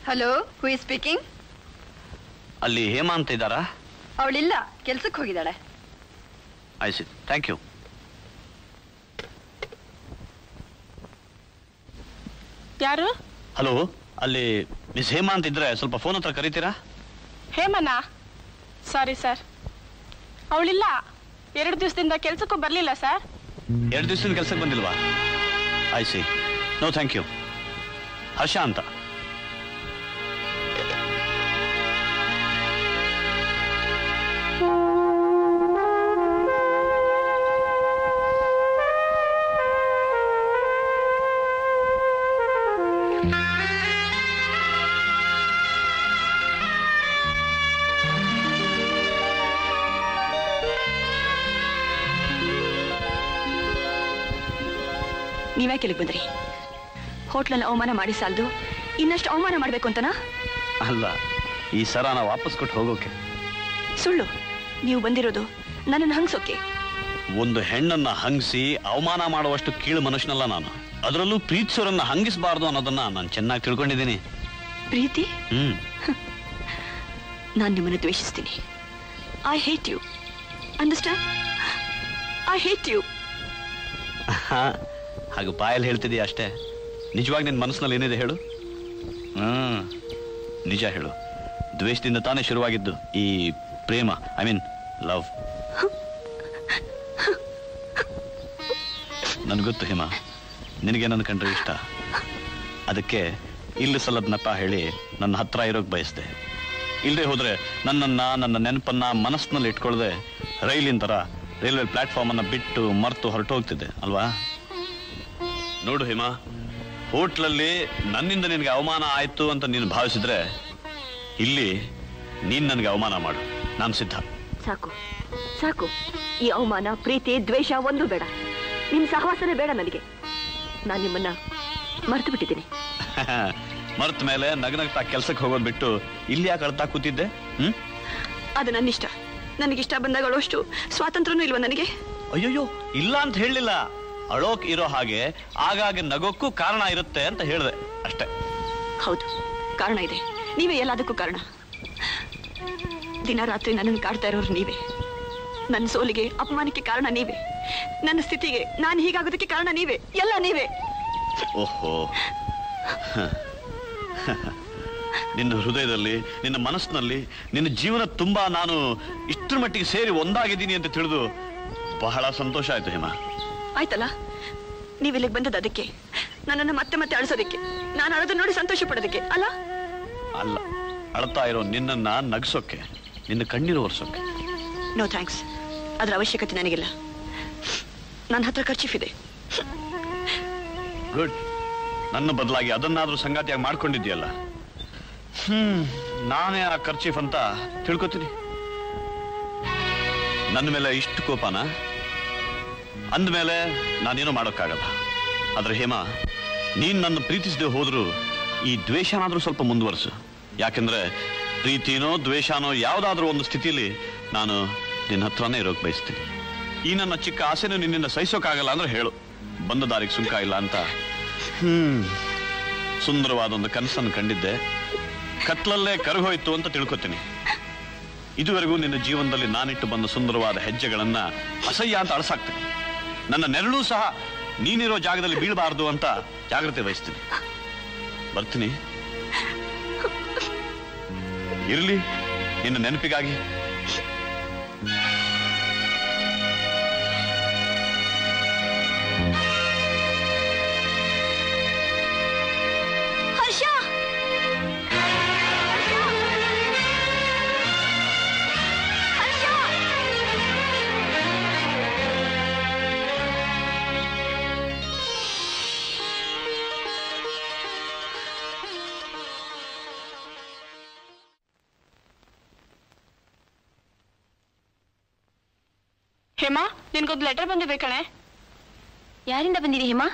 Hello, who is speaking? ಅಲ್ಲಿ ಹೇಮಾ ಅಂತ ಇದ್ದಾರಾ? ಅವಳಿಲ್ಲ, ಕೆಲ್ಸಕ್ಕೆ ಹೋಗಿದ್ದಾಳೆ. I see, thank you. ಯಾರು? ಹಲೋ, ಅಲ್ಲಿ ಮಿಸ್ ಹೇಮಾ ಅಂತ ಇದ್ರೆ ಸ್ವಲ್ಪ ಫೋನ್ ಹತ್ರ ಕರೀತೀರಾ? ಹೇಮನಾ? Sorry sir, ಅವಳಿಲ್ಲ. 2 ದಿವಸದಿಂದ ಕೆಲ್ಸಕ್ಕೂ ಬರ್ಲಿಲ್ಲ ಸರ್. 2 ದಿವಸದಿಂದ ಕೆಲ್ಸಕ್ಕೆ ಬಂದಿಲ್ವಾ? I see, no thank you. Harsha ಅಂತ. ನೀವ್ಯಾಕೆ ಇಲ್ಲಿಗೆ ಬಂದ್ರಿ? ಹೋಟ್ಲಲ್ಲಿ ಅವಮಾನ ಮಾಡಿ ಸಾಲದು, ಇನ್ನಷ್ಟು ಅವಮಾನ ಮಾಡ್ಬೇಕು ಅಂತನಾ? ಅಲ್ಲ, ಈ ಸರಾನ ವಾಪಸ್ ಕೊಟ್ಟು ಹೋಗೋಕೆ. ಸುಳ್ಳು. ನೀವು ಬಂದಿರೋದು ನನ್ನನ್ನು ಹಂಗ್ಸೋಕೆ. ಒಂದು ಹೆಣ್ಣನ್ನ ಹಂಗಿಸಿ ಅವಮಾನ ಮಾಡುವಷ್ಟು ಕೀಳು ಮನುಷ್ಯನಲ್ಲ ನಾನು. ಅದರಲ್ಲೂ ಪ್ರೀತಿಸೋರನ್ನ ಹಂಗಿಸಬಾರ್ದು ಅನ್ನೋದನ್ನ ನಾನು ಚೆನ್ನಾಗಿ ತಿಳ್ಕೊಂಡಿದ್ದೀನಿ. ಪ್ರೀತಿ? ನಾನು ನಿಮ್ಮನ್ನು ದ್ವೇಷಿಸ್ತೀನಿ. I hate you. Understand? I hate you. ಹಾಗೆ ಬಾಯಲ್ಲಿ ಹೇಳ್ತಿದೀಯ ಅಷ್ಟೇ. ನಿಜವಾಗಿ ನಿನ್ನ ಮನಸ್ಸಿನಲ್ಲಿ ಏನಿದೆ ಹೇಳು. ನಿಜ ಹೇಳು. ದ್ವೇಷದಿಂದ ತಾನೇ ಶುರುವಾಗಿದ್ದು ಈ ಪ್ರೇಮ, ಐ ಮೀನ್ ಲವ್. ನನ್ಗೊತ್ತು ಹೇಮಾ, ನಿನಗೆ ನನ್ನ ಕಂಡ್ರೆ ಇಷ್ಟ. ಅದಕ್ಕೆ ಇಲ್ಲಿ ಸಲದ ನೆಪ ಹೇಳಿ ನನ್ನ ಹತ್ರ ಇರೋಕೆ ಬಯಸ್ದೆ. ಇಲ್ಲದೆ ಹೋದ್ರೆ ನನ್ನ ನೆನಪನ್ನ ಮನಸ್ಸಿನಲ್ಲಿ ಇಟ್ಕೊಳ್ಳದೆ ರೈಲಿನ ತರ ರೈಲ್ವೆ ಪ್ಲಾಟ್ಫಾರ್ಮ್ ಅನ್ನ ಬಿಟ್ಟು ಮರೆತು ಹೊರಟೋಗ್ತಿದ್ದೆ ಅಲ್ವಾ? ನೋಡು ಹೇಮಾ, ಹೋಟ್ಲಲ್ಲಿ ನನ್ನಿಂದ ನಿನಗೆ ಅವಮಾನ ಆಯ್ತು ಅಂತ ನೀನು ಭಾವಿಸಿದ್ರೆ ಇಲ್ಲಿ ನೀನ್ ನನಗೆ ಅವಮಾನ ಮಾಡು, ನಾನು ಸಿದ್ಧ. ಸಾಕು ಸಾಕು. ಈ ಅವಮಾನ, ಪ್ರೀತಿ, ದ್ವೇಷ ಒಂದು ಬೇಡ. ನಿಮ್ ಸಹವಾಸನೇ ಬೇಡ ನನಗೆ. ನಾನು ನಿಮ್ಮನ್ನ ಮರ್ತು ಬಿಟ್ಟಿದ್ದೀನಿ. ಮರ್ತ ಮೇಲೆ ನಗನಗ್ತಾ ಕೆಲ್ಸಕ್ಕೆ ಹೋಗೋದು ಬಿಟ್ಟು ಇಲ್ಲಿ ಯಾಕೆ ಅಳ್ತಾ ಕೂತಿದ್ದೆ? ಅದು ನನ್ನ ಇಷ್ಟ. ನನಗಿಷ್ಟ ಬಂದಾಗ ಅಳೋಷ್ಟು ಸ್ವಾತಂತ್ರ್ಯನೂ ಇಲ್ವಾ ನನಗೆ? ಅಯ್ಯೋಯ್ಯೋ, ಇಲ್ಲ ಅಂತ ಹೇಳಲಿಲ್ಲ. ಅಳೋಕ್ ಇರೋ ಹಾಗೆ ಆಗಾಗ ನಗೋಕ್ಕೂ ಕಾರಣ ಇರುತ್ತೆ ಅಂತ ಹೇಳಿದೆ ಅಷ್ಟೇ. ಹೌದು, ಕಾರಣ ಇದೆ. ನೀವೇ ಎಲ್ಲದಕ್ಕೂ ಕಾರಣ. ದಿನ ರಾತ್ರಿ ನನ್ನನ್ನು ಕಾಡ್ತಾ ಇರೋರು ನೀವೇ. ನನ್ನ ಸೋಲಿಗೆ, ಅಪಮಾನಕ್ಕೆ ಕಾರಣ ನೀವೇ. ನನ್ನ ಸ್ಥಿತಿಗೆ, ನಾನು ಹೀಗಾಗೋದಕ್ಕೆ ಕಾರಣ ನೀವೇ. ಎಲ್ಲ ನೀವೇ. ಓಹೋ, ನಿನ್ನ ಹೃದಯದಲ್ಲಿ, ನಿನ್ನ ಮನಸ್ಸಿನಲ್ಲಿ, ನಿನ್ನ ಜೀವನ ತುಂಬಾ ನಾನು ಇಷ್ಟರ ಮಟ್ಟಿಗೆ ಸೇರಿ ಒಂದಾಗಿದ್ದೀನಿ ಅಂತ ತಿಳಿದು ಬಹಳ ಸಂತೋಷ ಆಯ್ತು ಹೇಮಾ. ಆಯ್ತಲ್ಲ, ನೀವಿಲ್ಲಿಗೆ ಬಂದದ್ದು ಅದಕ್ಕೆ, ನನ್ನನ್ನು ಮತ್ತೆ ಮತ್ತೆ ಅಳಿಸೋದಕ್ಕೆ. ನಾನು ಅಳೋದನ್ನ ನೋಡಿ ಸಂತೋಷ ಪಡೋದಕ್ಕೆ ಅಲ್ಲ? ಅಲ್ಲ, ಅಳ್ತಾ ಇರೋ ನಿನ್ನನ್ನ ನಗಿಸೋಕೆ, ನಿನ್ನ ಕಣ್ಣೀರು ಒರೆಸೋಕೆ. ನೋ ಥ್ಯಾಂಕ್ಸ್, ಅದರ ಅವಶ್ಯಕತೆ ನನಗಿಲ್ಲ. ನನ್ನ ಹತ್ರ ಖರ್ಚಿಫಿದೆ. ಗುಡ್. ನನ್ನ ಬದಲಾಗಿ ಅದನ್ನಾದ್ರೂ ಸಂಗಾತಿಯಾಗಿ ಮಾಡ್ಕೊಂಡಿದ್ಯಲ್ಲ. ನಾನೇ ಆ ಖರ್ಚೀಫ್ ಅಂತ ತಿಳ್ಕೊತೀನಿ. ನನ್ನ ಮೇಲೆ ಇಷ್ಟು ಕೋಪನ ಅಂದಮೇಲೆ ನಾನೇನೋ ಮಾಡೋಕ್ಕಾಗಲ್ಲ. ಆದ್ರೆ ಹೇಮಾ, ನೀನ್ ನನ್ನ ಪ್ರೀತಿಸದೆ ಹೋದ್ರು ಈ ದ್ವೇಷನಾದ್ರೂ ಸ್ವಲ್ಪ ಮುಂದುವರಿಸು. ಯಾಕೆಂದ್ರೆ ಪ್ರೀತಿನೋ ದ್ವೇಷನೋ ಯಾವುದಾದ್ರೂ ಒಂದು ಸ್ಥಿತಿಲಿ ನಾನು ನಿನ್ನ ಹತ್ರನೇ ಇರೋಕೆ ಬಯಸ್ತೀನಿ. ಈ ನನ್ನ ಚಿಕ್ಕ ಆಸೆನೂ ನಿನ್ನಿಂದ ಸಹಿಸೋಕ್ಕಾಗಲ್ಲ ಅಂದ್ರೆ ಹೇಳು, ಬಂದ ದಾರಿಗೆ ಸುಂಕ ಇಲ್ಲ ಅಂತ. ಸುಂದರವಾದ ಒಂದು ಕನಸನ್ನು ಕಂಡಿದ್ದೆ, ಕತ್ಲಲ್ಲೇ ಕರಗೋಯ್ತು ಅಂತ ತಿಳ್ಕೊತೀನಿ. ಇದುವರೆಗೂ ನಿನ್ನ ಜೀವನದಲ್ಲಿ ನಾನಿಟ್ಟು ಬಂದ ಸುಂದರವಾದ ಹೆಜ್ಜೆಗಳನ್ನ ಅಸಹ್ಯ ಅಂತ ಅಳಸಾಕ್ತೀನಿ. ನನ್ನ ನೆರಳು ಸಹ ನೀನಿರೋ ಜಾಗದಲ್ಲಿ ಬೀಳಬಾರ್ದು ಅಂತ ಜಾಗ್ರತೆ ವಹಿಸ್ತೀನಿ. ಬರ್ತೀನಿ. ಇರ್ಲಿ, ನಿನ್ನ ನೆನಪಿಗಾಗಿ. ಹೇಮಾ, ನಿನ್ಗೊಂದು ಲೆಟರ್ ಬಂದಿದೆ ಕಣೆ. ಯಾರಿಂದ ಬಂದಿದೆ ಹೇಮಾ?